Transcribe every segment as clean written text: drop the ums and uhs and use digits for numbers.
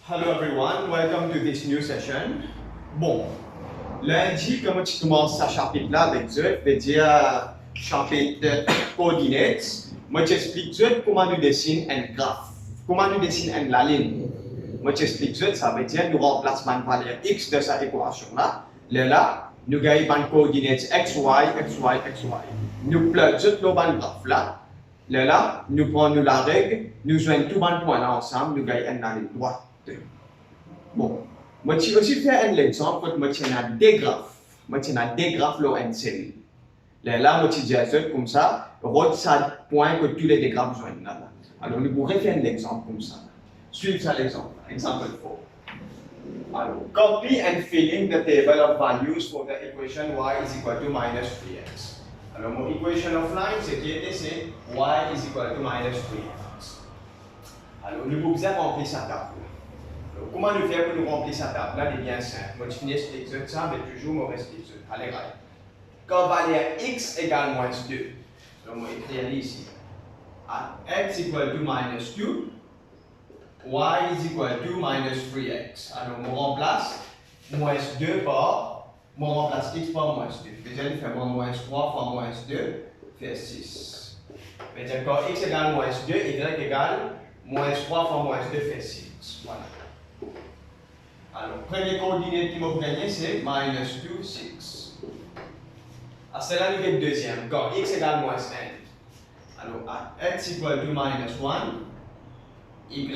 Hello everyone, welcome to this new session. Bon, lundi, comme tu commences ce chapitre-là avec Zut, je vais dire chapitre coordinates. Moi, j'explique Zut comment nous dessine un graphe, comment nous dessine une la ligne. Moi, j'explique Zut, ça veut dire nous remplaçons la valeur x de cette équation-là. Là, nous gagnons les coordinates x, y, x, y, x, y. Nous plug Zut dans le graphe-là. Là, nous prenons la règle, nous joignons tous les points là ensemble, nous gagnons une ligne droite. Bon, moi je vais aussi faire un exemple pour moi je des graphes. Moi je des graphes là en série. Là, moi je dis comme ça, route ça point que tous les graphes joignent là. Alors nous pourrons faire un exemple comme ça. Suivez ça l'exemple. Example 4. Alors, copy and fill in the table of values for the equation y is equal to minus 3x. Alors mon equation of line c'est qui était c'est y is equal to minus 3x. Alors nous pouvons remplir sa table. Alors, comment nous faire pour nous remplir sa table? Là, c'est bien simple. Moi, je finis l'exemple ça, mais toujours, je reste l'exemple. Allez, right. Quand valeur x égale moins 2, donc moi, écrire ici. At x equal to minus 2, y is equal to minus 3x. Alors, on remplace moins 2 par, on remplace x par moins 2. Déjà, il fait moins 3 fois moins 2, fait 6. C'est-à-dire, quand x égale moins 2, y égale moins 3 fois moins 2 fait 6. Voilà. Alors, premier coordinate qui m'a gagné, c'est minus 2, 6. À cela, nous avons le deuxième. Quand x égale moins n. Alors, à x equal to minus 1, y,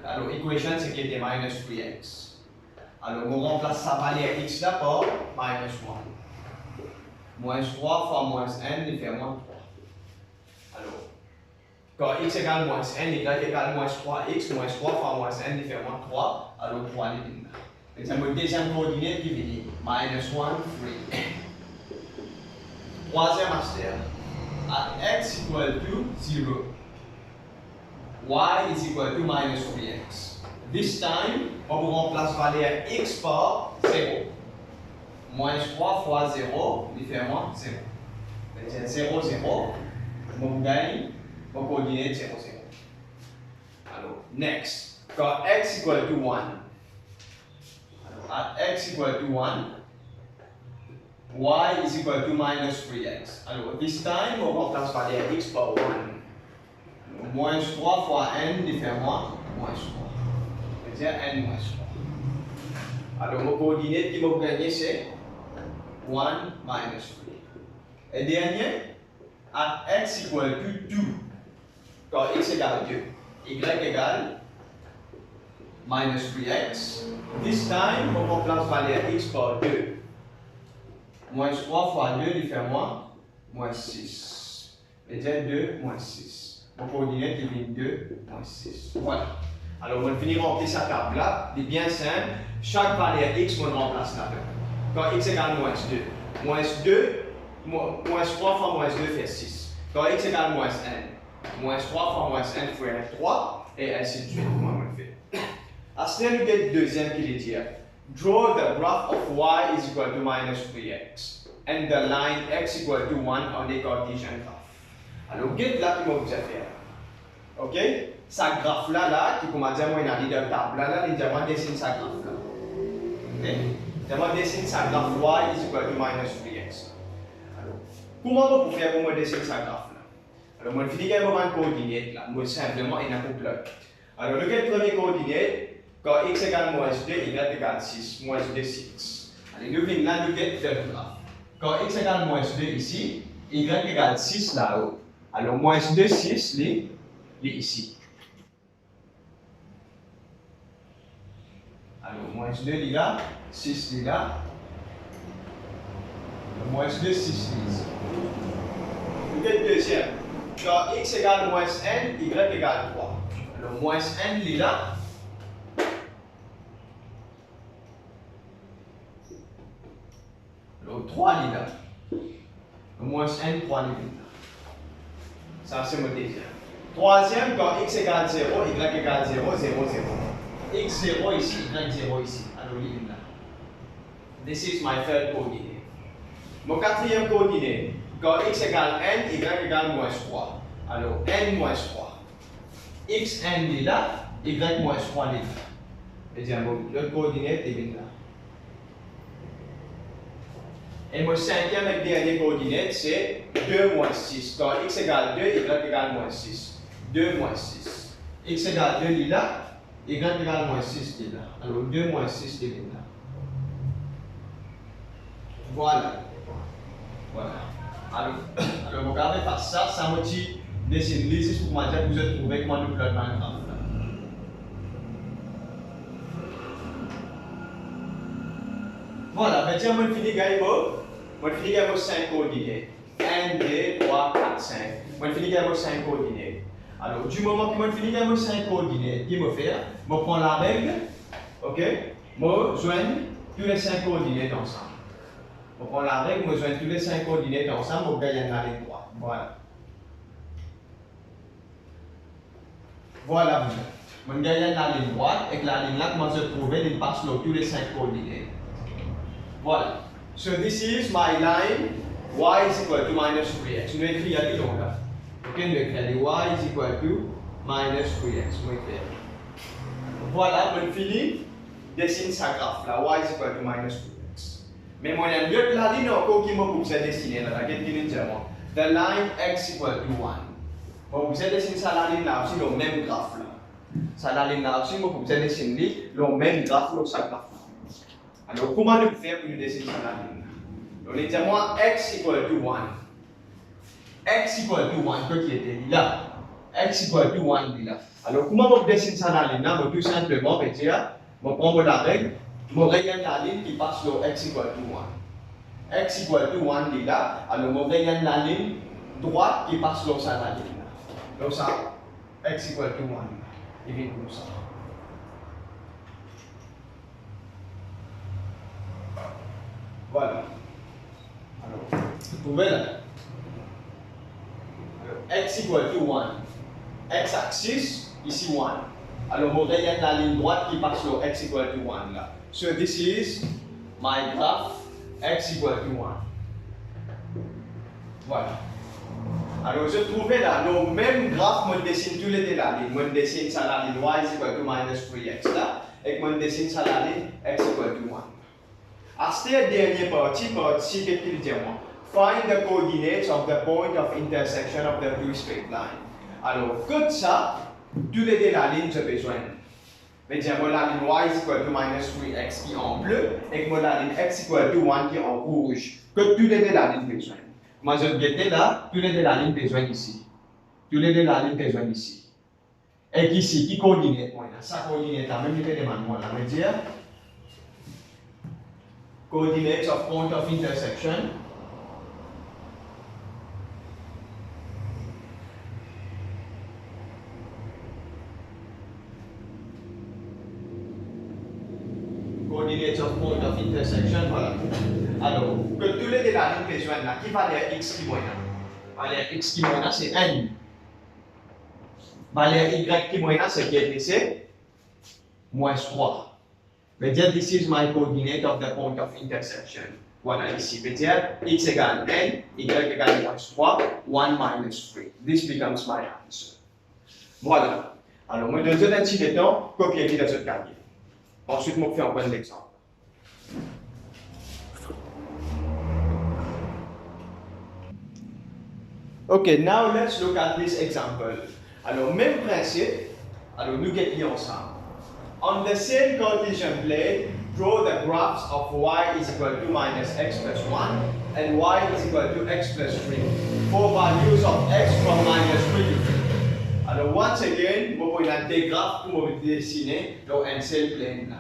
alors, equation, c'est qui était minus 3x. Alors, on remplace sa valeur x là par minus 1. Moins 3 fois moins n, il fait moins 3. Alors, quand x égale moins n, y égale moins 3x, moins 3 fois moins n, il fait moins 3, alors 3 est là. C'est le deuxième coordinate qui vient minus 1, 3. Troisième aspect, at x equal to 0, y is equal to minus 3x. This time, on vous remplace valeur x par 0. Moins 3 fois 0, il fait moins 0. C'est 0, 0, on gagne. Mon coordinate 0, 0. Alors, next. Quand x equal to 1. Alors, at x equal to 1, y is equal to minus 3x. Alors, this time, on remplace valeur x par 1. Alors, moins 3 fois n, il fait moins 3. C'est-à-dire n moins 3. Alors, mon coordinate qui m'a gagné, c'est 1 minus 3. Et dernier, at x equal to 2. Quand x égale 2, y égale minus 3x. This time, on remplace valeur x par 2. Moins 3 fois 2, il fait moins 6. C'est-à-dire 2 moins 6. Mon coordinate, il vient 2 moins 6. Voilà. Alors, on va finir remplir sa table là. C'est bien simple. Chaque valeur x, on remplace là-dedans. Quand x égale moins 2, moins 3 fois moins 2 fait 6. Quand x égale moins n. Moins 3 fois moins n fois 3, et ainsi de suite. À ce moment, nous avons le deuxième qui dit draw the graph of y is equal to minus 3x and the line x equal to 1 on the Cartesian graph. Alors, get là qui m'a déjà fait. Ok? Sa graphe là, qui commence à dire, moi, il y a une table là, il dit, moi, dessine sa graphe là. Ok? Moi, dessine sa graphe y is equal to minus 3x. Alors, comment on peut faire pour moi dessiner sa graphe? Alors, moi, je finis avec un coordinate là. Moi, simplement, il y a un couple. Alors, le premier coordinate, quand x égale moins 2, y égale 6. Moins 2, 6. Allez, nous venons là, nous avons le graphe. Quand x égale moins 2 ici, y égale 6 là-haut. Alors, moins 2, 6, il est ici. Alors, moins 2, il est là. 6, il est là. Moins 2, 6, il est ici. Nous avons le deuxième. Quand x égale moins n, y égale 3. Alors, moins n, il est là. Alors, 3, il est là. Moins n, 3, il est là. Ça, c'est mon deuxième. Troisième, quand x égale 0, y égale 0, 0, 0. X 0 ici, y 0 ici. Alors, il est là. This is my third coordinate. Mon quatrième coordinate. Quand x égale n, y égale moins 3. Alors, n moins 3. X n est là, y moins 3 est là. Et dire, l'autre coordinate est là. Et mon cinquième et dernier coordinate, c'est 2 moins 6. Quand x égale 2, y égale moins 6. 2 moins 6. X égale 2, là, y égale moins 6, là. Alors 2 moins 6, là. Voilà. Voilà. Alors vous regardez par ça, ça me dit dessine l'ici pour moi dire que vous avez trouvé comment nous plotons un graphe. Voilà, maintenant on finit gagner on finit gagner 5 coordonnées. 1, 2, 3, 4, 5. On finit gagner 5 coordonnées. Alors du moment que on finit gagner 5 coordonnées, qu'est-ce que je fais? Je prends la règle, ok? Je joins tous les 5 coordonnées ensemble. On prend la règle, je joins tous les 5 coordonnées ensemble, on gagne la ligne droite. Voilà. Voilà, on gagne la ligne droite et la ligne là, comment se trouver, il passe sur tous les 5 coordonnées. Voilà. So this is my line y is equal to minus 3x. Nous écrivons ici donc là. Ok, nous écrivons y is equal to minus 3x. Nous écrivons. Voilà, on finit. Dessine sa graphe là. Y is equal to minus 3x. Mais moi, il y a la ligne encore qui m'a poussé dessiner là. Qu'est-ce qu'il dit moi? The line x equal to 1. Moi, vous allez dessiner ça la ligne là aussi, le même graphe là. Ça la ligne là aussi, moi, vous allez dessiner le même graphe là, ça graphe. Alors, comment nous faire pour nous dessiner la ligne? Donc, on dit moi x equal to 1. X equal to 1, que qui était là? X equal to 1 là. Alors, comment on dessine ça la ligne là? Tout simplement, on va dire, on prend la règle, on regarde la ligne qui passe sur x equal to 1. X equal to 1 là. Alors, on regarde la ligne droite qui passe sur ça la ligne. Donc, ça, x equal to 1. Il vient comme ça. Voilà. Alors, vous trouvez là. Alors, x equal to 1. X-axis, ici 1. Alors, on regarde la ligne droite qui passe sur x equal to 1 là. So, this is my graph x equal to 1. Voilà. Alors, je trouvais là, le même graphe, je dessine tous les deux la ligne. Je dessine ça la ligne y is equal to minus 3x là. Et je dessine ça la ligne x equal to 1. À cette dernière partie, qu'est-ce qu'il dit moi? Find the coordinates of the point of intersection of the two straight lines. Alors, que ça, tous les deux la ligne, j'ai besoin. Je vais dire, moi la ligne y is equal to minus 3x qui est en bleu, et moi la ligne x equal to 1 qui est en rouge. Que tous les deux la ligne besoin. Moi, je vais là, tous les deux la ligne besoin ici. Tous les deux la ligne besoin ici. Et ici, qui coordinate? Ça coordinate la même idée de moi. Je vais dire, coordinates of point of intersection. Coordinates of point of intersection, voilà. Alors, que tous les deux la ligne besoin là, qui valait x qui moins là? Valeur x qui moins là, c'est n. Valeur y qui moins là, c'est qui est ici? Moins 3. Mais dire, this is my coordinate of the point of intersection. Voilà, ici, veut dire x égale n, y égale moins 3, 1 minus 3. This becomes my answer. Voilà. Alors, moi, je donne un petit temps, copier dans ce cahier. Ensuite, je fais un bon exemple. Okay, now let's look at this example. Alors, même principe, alors nous guettons ensemble. On the same Cartesian plane, draw the graphs of y is equal to minus x plus 1 and y is equal to x plus 3 for values of x from minus 3 to 3. Alors, once again, je vais prendre des graphes pour me dessiner dans un seul plane là.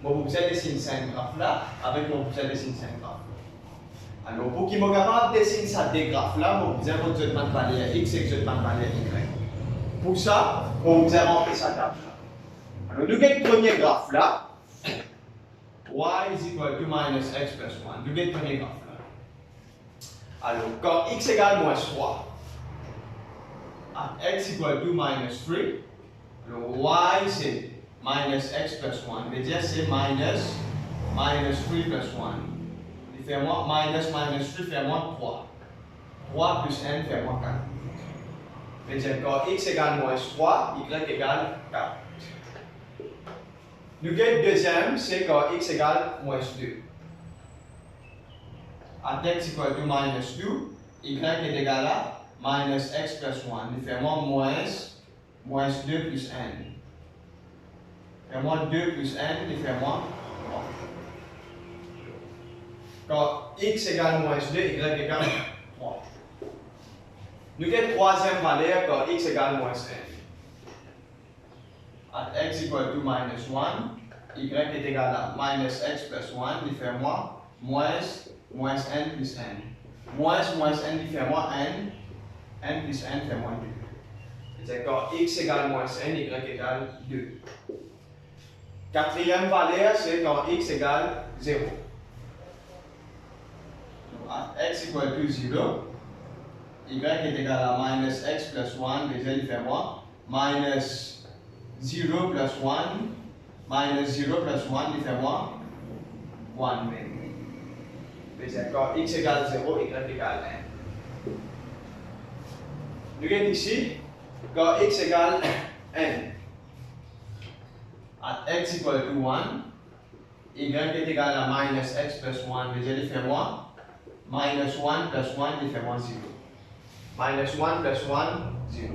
Je vais dessiner 5 graphes là avec mon dessiner 5 graphes. Alors, pour qu'il me capable de dessiner ça des graphes là, je vais vous dire que valeur x et que je vais valeur y. Pour ça, on va remplir ça table là. Alors, nous avons le premier graphe là. Y is equal to minus x plus 1. Nous avons le premier graphe là. Alors, quand x égale moins 3, at x equal to minus 3, alors y c'est minus x plus 1. Je veux dire c'est minus 3 plus 1. Il fait moins minus 3 fait moins 3. 3 plus n fait moins 4. Je veux dire quand x égale moins 3, y égale 4. Nous avons deuxième, c'est quand x égale moins 2. At x equal to minus 2, y est égal à minus x plus 1. Nous faisons moins 2 plus n. Fais-moi 2 plus n, nous faisons 3. Quand x égale moins 2, y égale 3. Nous avons troisième valeur quand x égale moins n. At x equal to minus 1, y est égal à minus x plus 1, nous faisons moins n plus n. Moins n, nous faisons n plus n fait moins 2. C'est quand x égale moins n, y égale 2. Quatrième valeur, c'est quand x égale 0. At x equal to 0, y est égal à minus x plus 1, déjà il fait moins, minus 0 plus 1, minus 0 plus 1, il fait moins 1 même. C'est quand x égale 0, y égale 1. Nous avons ici, quand x égale n. At x equal to 1, y est égal à minus x plus 1, déjà il fait moins, minus 1 plus 1, il fait moins 0. Minus 1 plus 1, 0.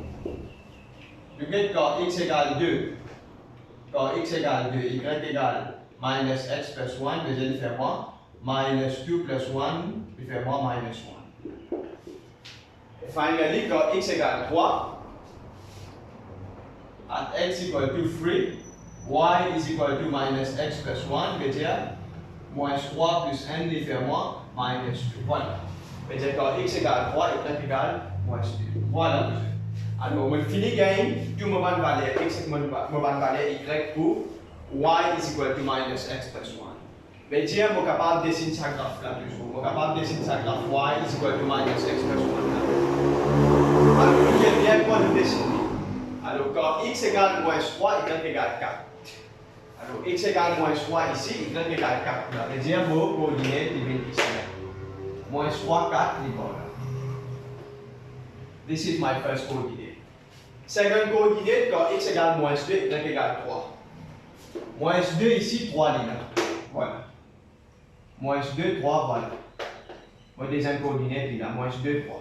Nous avons quand x égale 2, quand x égale 2, y égale minus x plus 1, déjà il fait moins, minus 2 plus 1, il fait moins minus 1. Et finally, quand x égale 3, at x equal to 3, y is equal to minus x plus 1, veut dire moins 3 plus n, il fait moins minus 2. Voilà. Veut dire quand x égale 3, y égale moins 2. Voilà. Alors, on finit gain, tout moment valeur x et moment valeur y pour y is equal to minus x plus 1. Veut dire on est capable de dessiner ce graphe là toujours. On est capable de dessiner ce graphe y is equal to minus x plus 1. Alors, on est bien pour le dessiner. Alors, quand x égale moins 3, y égale 4. Alors, x égale moins 3 ici, y égale 4. Ça veut dire vos coordonnées viennent ici. Moins 3, 4, ils vont là. This is my first coordinate. Second coordinate, quand x égale moins 2, y égale 3. Moins 2 ici, 3 là. Voilà. Moins 2, 3, voilà. Mon deuxième coordinate, il a moins 2, 3.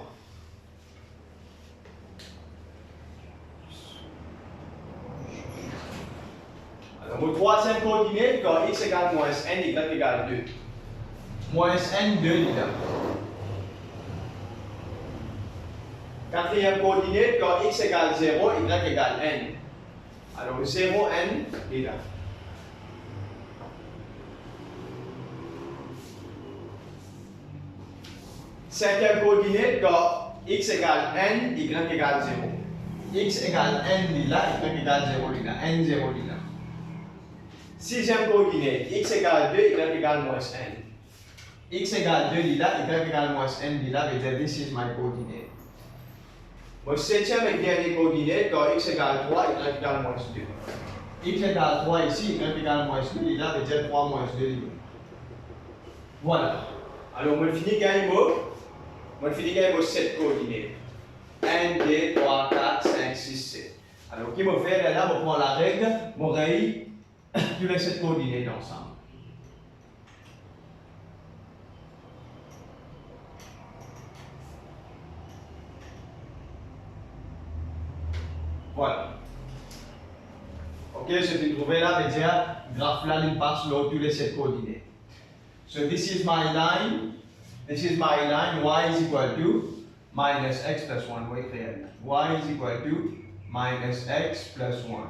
Alors, mon troisième coordinate, quand x égale moins n, y égale 2. Moins n, 2, il a. Quatrième coordinate, quand x égale 0, y égale n. Alors, 0, n, il est là. Cinquième coordinate, quand x égale n, y égale 0. X égale n, il est là, y égale 0, il est là. N, 0, il est là. Sixième coordinate, x égale 2, y égale moins n. X égale 2, il est là, y égale moins n, il est là, veut dire this is my coordinate. Mon septième et dernier coordinate, quand x égale 3, y égale moins 2. X égale 3 ici, y égale moins 2, il a veut dire 3 moins 2. Voilà. Alors, on finit avec mon 7 coordinates. 1, 2, 3, 4, 5, 6, 7. Alors, ce qu'il me fait là, je prends la règle, je raye tous les 7 coordinates ensemble. Voilà. Ok, ce que vous trouvez là, veut dire, graphe là, il passe sur tous les 7 coordinates. So this is my line. This is my line. Y is equal to minus x plus 1. Wait there. Y is equal to minus x plus 1.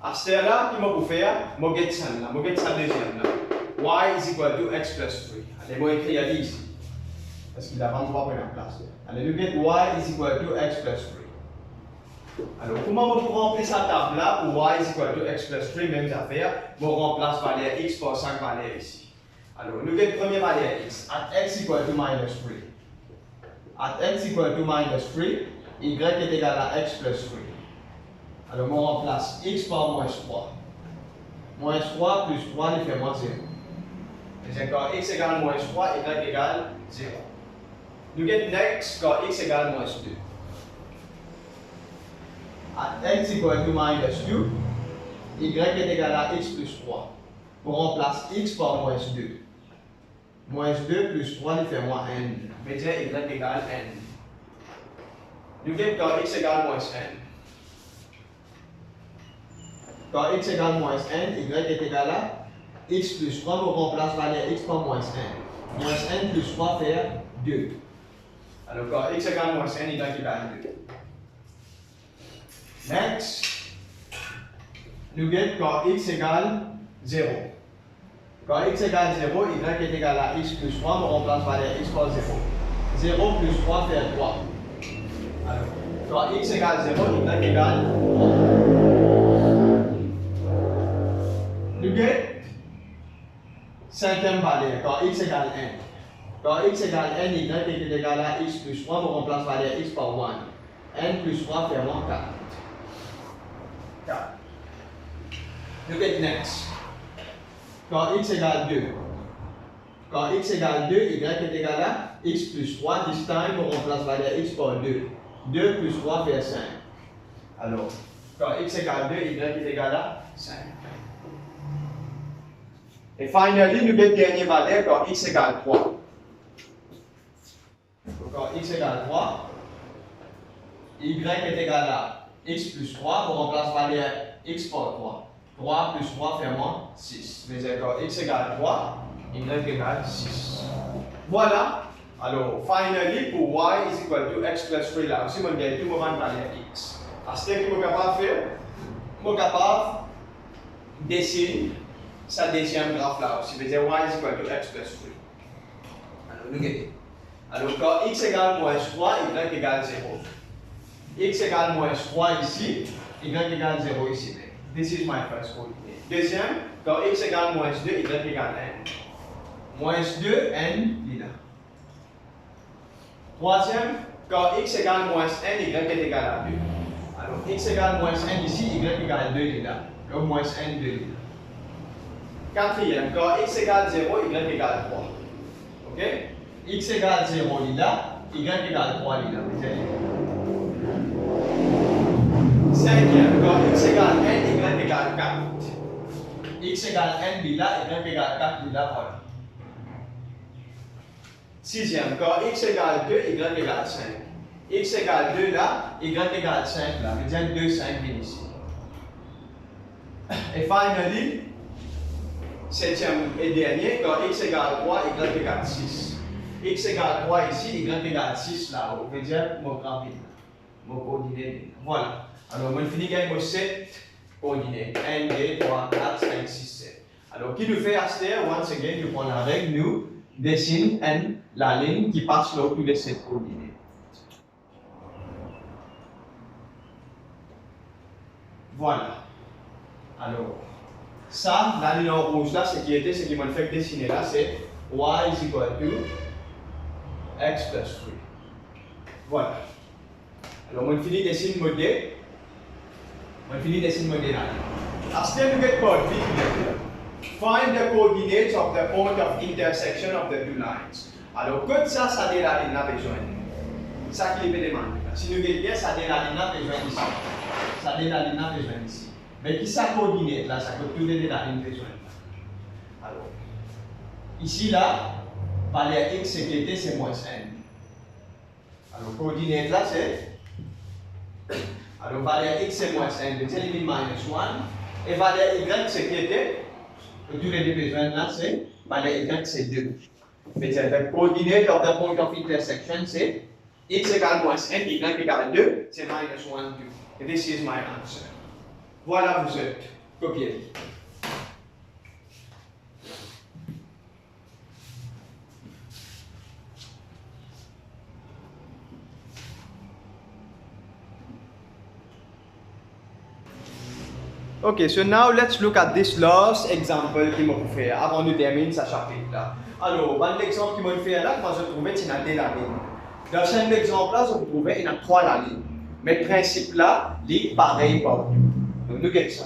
À ce là, qui m'a faire, je vais ça là. Je vais ça deuxième là. Y is equal to x plus 3. Allez, je vais écrire ici. Parce qu'il a 23 points en place. Allez, nous get y is equal to x plus 3. Alors, comment on peut remplir sa table là pour y is equal to x plus 3, même affaire, on remplace valeur x par 5 valeurs ici. Alors, nous avons première valeur x, at x equal to minus 3. At x equal to minus 3, y est égal à x plus 3. Alors, on remplace x par moins 3. Moins 3 plus 3, il fait moins 0. Et quand x égale moins 3, y égale 0. Nous avons next quand x égale moins 2. At x equal to minus 2, y est égal à x plus 3. On remplace x par moins 2. Moins 2 plus 3 nous fait moins n. Je vais dire y égale n. Nous avons quand x égale moins n. Quand x égale moins n, y est égal à x plus 3, on remplace valeur x par moins n. Moins n plus 3 fait 2. Alors quand x égale moins n, y égale 2. Next, nous avons quand x égale 0. Quand x égale 0, y est égal à x plus 3, on remplace valeur x par 0. 0 plus 3 fait 3. Alors, quand x égale 0, y égale 3. Nous avons cinquième valeur, quand x égale n. Quand x égale n, y est égal à x plus 3, on remplace valeur x par 1. n plus 3 fait moins 4. 4. Nous avons next. Quand x égale 2. Quand x égale 2, y est égal à x plus 3. This time, on remplace valeur x par 2. 2 plus 3 fait 5. Alors, quand x égale 2, y est égal à 5. Et finally, nous avons dernière valeur quand x égale 3. Donc, quand x égale 3, y est égal à x plus 3. On remplace valeur x par 3. 3 plus 3 fait moins 6. Mais quand x égale 3, y égale 6. Voilà. Alors, finally, pour y is equal to x plus 3 là aussi, on gagne tout le moment valeur x. Parce que je suis capable de faire, je suis capable de dessiner sa deuxième graphe là aussi. C'est-à-dire y is equal to x plus 3. Alors, nous gagnons. Alors, quand x égale moins 3, y égale 0. X égale moins 3 ici, y égale 0 ici. This is my first coordinate. Deuxième, quand x égale moins 2, y égale n. Moins 2, n, là. Troisième, quand x égale moins n, y est égal à 2. Alors, x égale moins n ici, y égale 2 là. Donc, moins n, 2 là. Quatrième, quand x égale 0, y égale 3. Ok? X égale 0 là, y égale 3 là. Cinquième, quand x égale n, y égale 4. X égale n là, y égale 4 là, voilà. Sixième, quand x égale 2, y égale 5. X égale 2 là, y égale 5 là. Je veux dire 2, 5 ici. Et finally, septième et dernier, quand x égale 3, y égale 6. X égale 3 ici, y égale 6 là-haut. Je veux dire mon graphique, mon coordonnée. Voilà. Alors, on finit avec 7 coordonnées. 1, 2, 3, 4, 5, 6, 7. Alors, qui nous fait acheter, once again, nous prenons la règle, nous dessine la ligne qui passe là tous les 7 coordonnées. Voilà. Alors, ça, la ligne en rouge là, ce qui m'a fait dessiner là, c'est y is equal to x plus 3. Voilà. Alors, on finit de dessiner le modèle. On finit de dessiner le modèle là. After you get coordinates, find the coordinates of the point of intersection of the two lines. Alors, que ça, ça dit la ligne là besoin. Ça qui est demandé. Si nous regardons, ça dit la ligne là besoin ici. Ça dit la ligne là besoin ici. Mais qui ça coordinate là, ça peut tout donner la ligne besoin. Alors, ici là, valeur x c'est moins n. Alors, coordinate là c'est. Alors, valeur x c'est moins n, donc c'est limite minus 1. Et valeur y c'est qui était, tous les deux besoins là c'est, valeur y c'est 2. Mais the coordinate of the point of intersection c'est x égale moins n, y égale 2, c'est minus 1, 2. Et this is my answer. Voilà, vous êtes copié. Okay, so now let's look at this last example qui m'a fait avant de terminer ce chapitre là. Alors, l'exemple qui m'a fait là, moi je trouvais qu'il y a deux lignes. Dans cet exemple-là, je trouvais qu'il y a 3 lignes. Mais le principe là, il est pareil partout. Donc, nous regardons ça.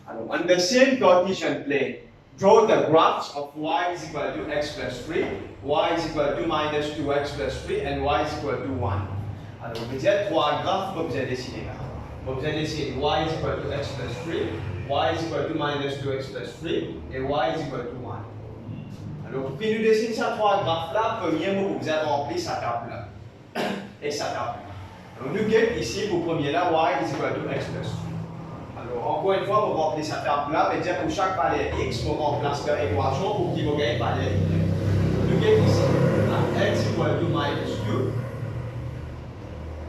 Alors, on the same Cartesian plane, draw the graphs of y is equal to x plus 3, y is equal to minus 2x plus 3, and y is equal to 1. Alors, vous avez 3 graphes que vous avez dessinés là. vous allez essayer y is equal to x plus 3, y is equal to minus 2x plus 3 et y is equal to 1. Alors, puis nous dessinons ces trois graphes-là. Premier, vous allez remplir sa table-là et sa table. Alors, nous avons ici, pour premier là, y is equal to x plus 3. Alors, encore une fois, vous remplissez cette table-là, et dire pour chaque valeur x, vous remplacez l'équation pour qu'il vous gagne valeur y. Nous avons ici, x equal to minus 2,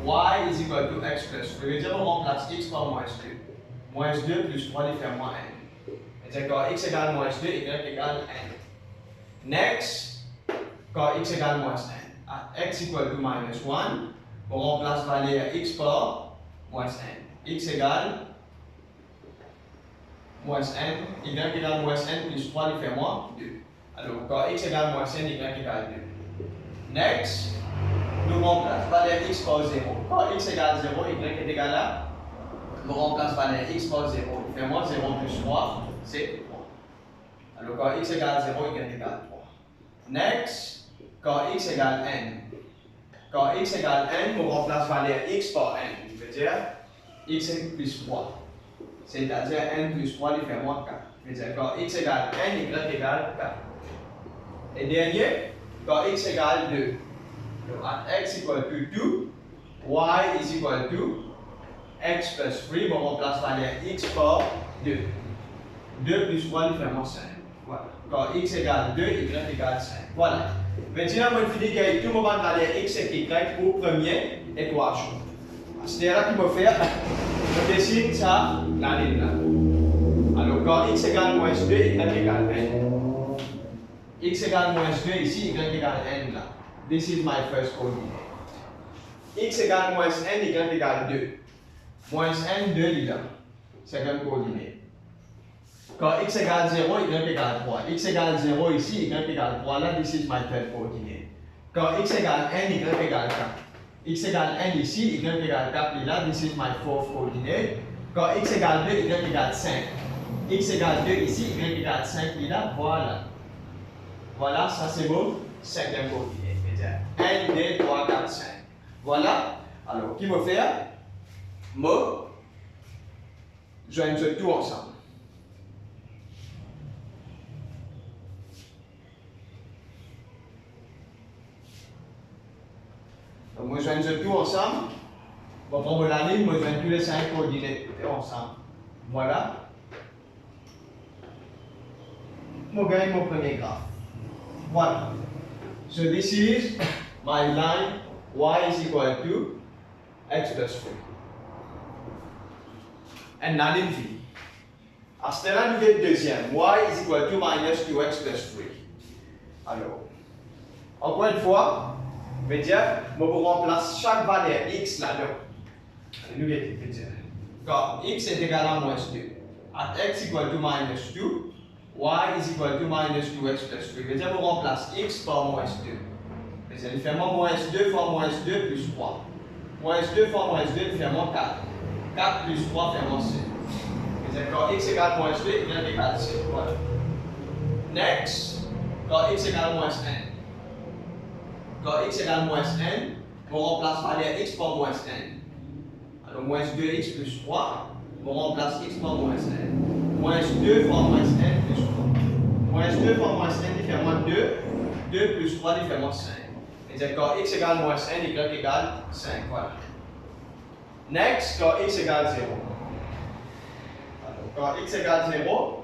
y is equal to x plus 3. C'est-à-dire qu'on remplace x par moins 2. Moins 2 plus 3 lui fait moins n. C'est-à-dire quand x égale moins 2, y égale n. Next, quand x égale moins n, at x equal to minus 1, on remplace valeur x par moins n. X égale moins n, y égale moins n plus 3 lui fait moins 2. Alors, quand x égale moins n, y égale 2. Next, nous remplace valeur x par 0. Quand x égale 0, y est égal à, nous remplace valeur x par 0. Il fait moins 0 plus 3, c'est 3. Alors quand x égale 0, y est égal à 3. Next, quand x égale n. Quand x égale n, nous remplace valeur x par n. Ça veut dire x plus 3. C'est-à-dire n plus 3 lui fait moins 4. Ça veut dire quand x égale n, y égale 4. Et dernier, quand x égale 2. So at x equal to 2, y is equal to x plus 3, on remplace valeur x par 2. 2 plus 3 lui fait moins 5. Voilà. Quand x égale 2, y égale 5. Voilà. Maintenant, on finit avec tout le moment valeur x et y pour première équation. C'est là qu'il faut faire. On dessine ça, la ligne là. Alors, quand x égale moins 2, y égale n. X égale moins 2 ici, y égale n là. This is my first coordinate. X égale moins n, y égale 2. Moins n, 2 là. Second coordinate. Quand x égale 0, y égale 3. X égale 0 ici, y égale 3 là. This is my third coordinate. Quand x égale n, y égale 4. X égale n ici, y égale 4 là. This is my fourth coordinate. Quand x égale 2, y égale 5. X égale 2 ici, y égale 5 là. Voilà. Voilà, ça c'est mon cinquième coordinate. n, 2, 3, 4, 5. Voilà. Alors, qui va faire? Moi, je joins tout ensemble. Donc, moi, je joins tout ensemble. Bon, pour la ligne, moi, je joins tous les 5 coordinates ensemble. Voilà. Moi, je gagne mon premier graphe. Voilà. So this is my line y is equal to x plus 3. And la ligne finie. À ce moment-là, nous avons le deuxième. Y is equal to minus 2x plus 3. Alors, encore une fois, je vais dire, je remplace chaque valeur x là-dedans. Nous allons dire, quand x est égal à moins 2, at x equal to minus 2, y is equal to minus 2x plus 3. Je vais dire, je remplace x par moins 2. Je vais faire moins 2 fois moins 2 plus 3. Moins 2 fois moins 2 fait moins 4. 4 plus 3 fait moins 5. Je vais dire, quand x égale moins 2, y égale 5. Voilà. Next, quand x égale moins n. Quand x égale moins n, on remplace valeur x par moins n. Alors, moins 2x plus 3, on remplace x par moins n. Moins 2 fois moins n plus 3. Moins 2 fois moins n, il fait moins 2. 2 plus 3, il fait moins 5. C'est-à-dire quand x égale moins n, y égale 5. Voilà. Next, quand x égale 0. Alors, quand x égale 0,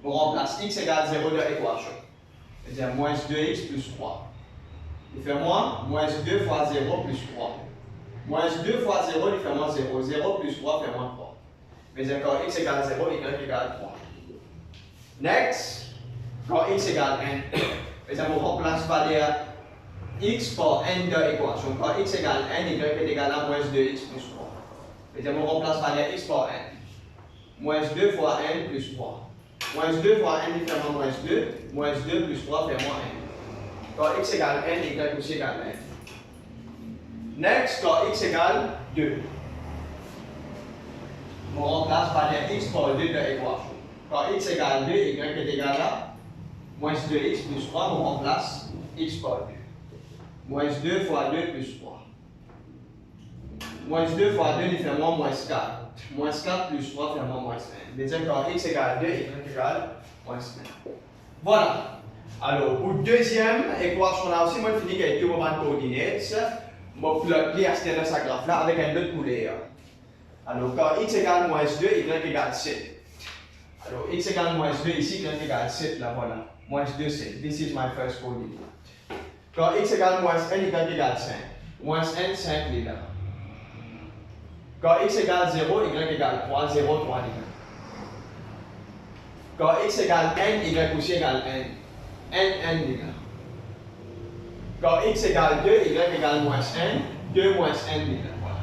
on remplace x égale 0 de l'équation. C'est-à-dire moins 2x plus 3. Il fait moins 2 fois 0 plus 3. Moins 2 fois 0, il fait moins 0. 0 plus 3 fait moins 3. Mais quand x égale 0, y égale 3. Next, quand x égale n, on remplace valeur x par n de l'équation. Quand x égale n, y est égal à moins 2x plus 3. On remplace valeur x par n. Moins 2 fois n plus 3. Moins 2 fois n, il fait moins 2. Moins 2 plus 3 fait moins n. Quand x égale n, y aussi égale n. Next, quand x égale 2. On remplace valeur x par 2 de l'équation. Quand x égale 2, y est égal à moins 2x plus 3, on remplace x par 2. Moins 2 fois 2 plus 3. Moins 2 fois 2 fait moins 4. Moins 4 plus 3 fait moins 1. Déjà, quand x égale 2, y égale moins 1. Voilà. Alors, pour deuxième équation là aussi, moi je finis avec deux moments de coordinates. Je vais à ce graphe là avec un autre couleur. Alors, quand x égale moins 2, y égale 7. Alors, x égale moins 2 ici, y égale 7 là, voilà. Moins 2, 7. This is my first coordinate. Quand x égale moins 1, y égale 5. Moins 1, 5 là. Quand x égale 0, y égale 3, 0, 3 là. Quand x égale n, y aussi égale n. N là. Quand x égale 2, y égale moins 1, 2 moins n là. Voilà.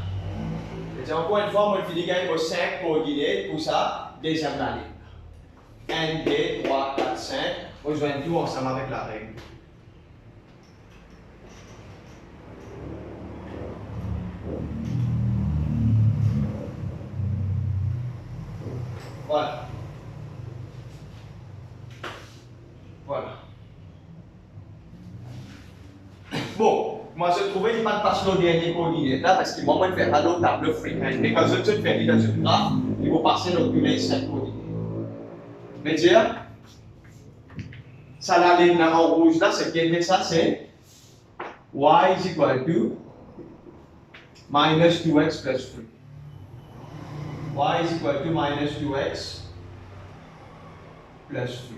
Et encore une fois, je finis avec 5 coordinates pour ça, deuxième ligne. 1, 2, 3, 4, 5. On joint tout ensemble avec la règle. Voilà. Voilà. Bon, moi je trouvais qu'il n'y a pas de passer au dernier coordinate là parce que moi je fais pas d'autres tableaux freehand. Mais quand je te fais dans ce graphe, il faut passer notre premier 5 coordinates. Mais dire, ça la ligne en rouge là, c'est que ça c'est y is equal to minus 2x plus 3. Y is equal to minus 2x plus 3.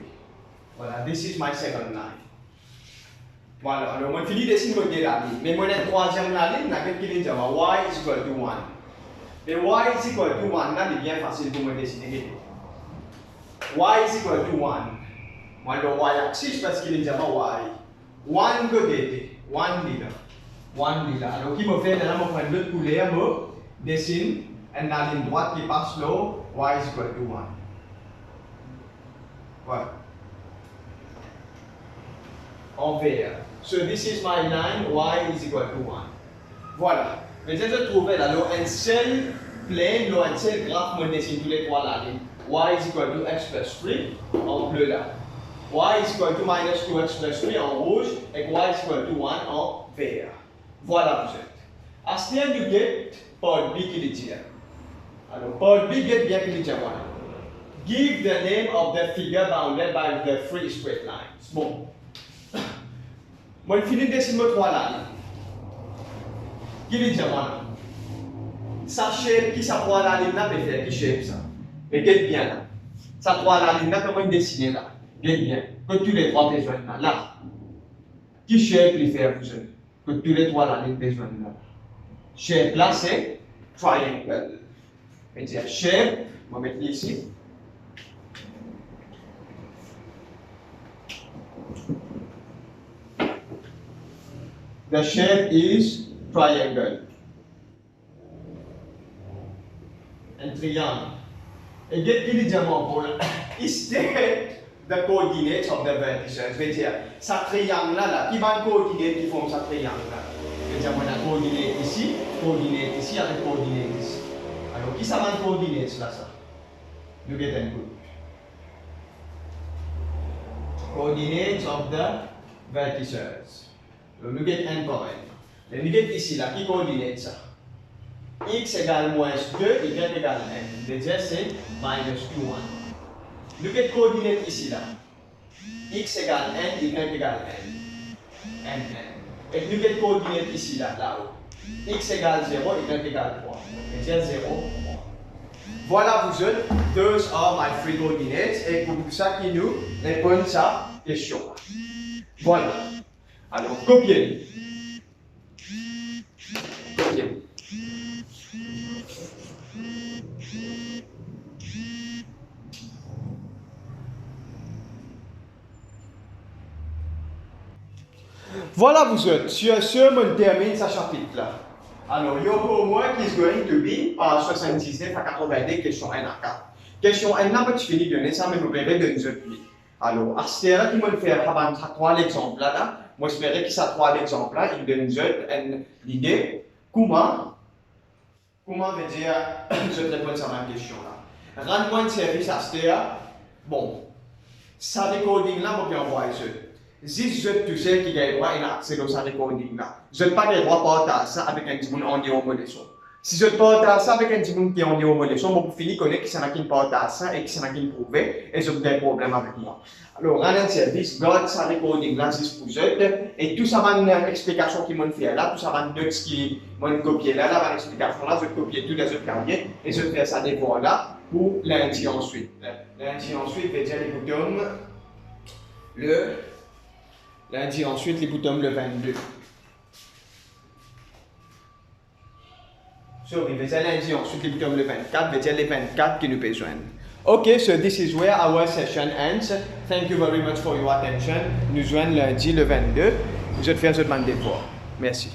Voilà, this is my second line. Voilà, alors moi je finis de dessiner la ligne. Mais moi la troisième ligne, je vais dire y is equal to 1. Et y is equal to 1, là, c'est bien facile pour me dessiner. Y is equal to 1. Moi le y axis parce qu'il est déjà y. 1 côté, 1 là. 1 là. Alors qui me fait là, je prends l'autre couleur, je dessine une ligne droite qui passe là, y is equal to 1. Voilà. En vert. So this is my line, y is equal to 1. Voilà. Maintenant, je trouvais là, un seul plane, un seul graphe, je dessine tous les trois lignes. Y is equal to x plus 3 en bleu là. Y is equal to minus 2x plus 3 en rouge et y is equal to 1 en vert. Voilà vous êtes. À ce moment you get part B qui dit. Alors, part B get bien qui dit voilà. Give the name of the figure bounded by the three straight lines. Bon. Moi, je finis de dessiner mes trois lignes. Qui dit voilà. Ça shape qui ça trois lignes là peut faire qui shape ça. Et get bien là. Ça trois lignes là comment dessiner là. Get bien. Que tous les trois besoins là. Là. Qui shape les faire vous êtes. Que tous les trois lignes besoin là. Shape là c'est triangle. Et dire shape, on va mettre ici. The shape is triangle. Un triangle. Et get qui dit diamant pour instead the coordinates of the vertices. Je vais dire, ça triangle là, qui va coordinate qui forme ça triangle là. Je vais dire, on a coordinate ici, avec coordinate ici. Alors, qui ça va coordinate là ça? Nous get un coup. Coordinates of the vertices. Nous get un point. Et nous get ici là, qui coordinate ça? X égale moins 2, y égale n. Déjà c'est minus 2, 1. Nous get coordinate ici là. X égale n, y égale n. N. Et nous get coordinate ici là, là-haut. X égale 0, y égale 3. Déjà 0, 3. Voilà vous êtes, those are my three coordinates. Et pour ça qui nous répond à sa question. Voilà. Alors, copiez. Copiez. Voilà vous êtes, sur ce, on termine ce chapitre-là. Alors, il y a pour moi qui is going to be par 79 à 82 questions 1 à 4. Question 1 là, je finis de donner ça, mais je verrai de nous autres. Alors, à ce moment-là, qui me fait trois exemples là, moi j'espérais que ça trois exemples là, il donne nous autres l'idée, comment veut dire, je te réponds à ma question là. Rendre-moi un service à ce moment-là, bon, ça recording là, je vais envoyer ça. Si je te sais qu'il y a droit à accès à ce recording là, je n'ai pas le droit de partager ça avec un petit monde en disant ça. Si je partage ça avec un petit monde qui ont des homologations, bon, pour finir, connaître qui s'en a qui partage ça et qui s'en a qui prouvé, et je n'ai pas de problème avec moi. Alors, rendre service, garde ça recording là, c'est pour eux, et tout ça va une explication qui m'ont fait là, tout ça va une note qui m'ont copié là, là, une explication là, je copie tous les autres carrières, et je fais ça des fois là, pour lundi ensuite. Lundi ensuite, je vais dire les boutons, lundi ensuite, les boutons le 22. Sorry, we zijn lundi ensuite les boutons le 24, we dire les 24 qui nous peut joindre. Okay, so this is where our session ends. Thank you very much for your attention. Nous joignons lundi le 22. Je vais te faire ce demande de voir. Merci.